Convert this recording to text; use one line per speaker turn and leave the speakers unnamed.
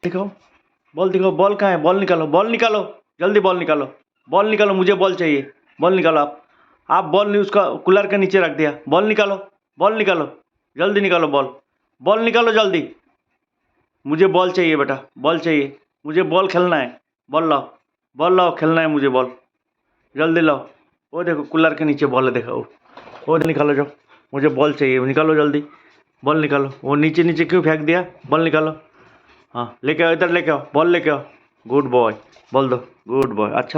दिखाओ, बॉल दिखाओ। बॉल कहाँ है? बॉल निकालो, बॉल निकालो, जल्दी बॉल निकालो, बॉल निकालो। मुझे बॉल चाहिए, बॉल निकालो। आप बॉल नहीं, उसका कूलर के नीचे रख दिया। बॉल निकालो, बॉल निकालो, जल्दी निकालो बॉल, बॉल निकालो जल्दी। मुझे बॉल चाहिए बेटा, बॉल चाहिए मुझे, बॉल खेलना है। बॉल लाओ, बॉल लाओ, खेलना है मुझे बॉल, जल्दी लाओ। वो देखो कूलर के नीचे बॉल है, देखो वो निकालो जाओ। मुझे बॉल चाहिए, निकालो जल्दी, बॉल निकालो। वो नीचे नीचे क्यों फेंक दिया? बॉल निकालो। हाँ लेके आओ, इधर लेके आओ, बॉल लेके आओ। गुड बॉय, बॉल दो। गुड बॉय, अच्छा।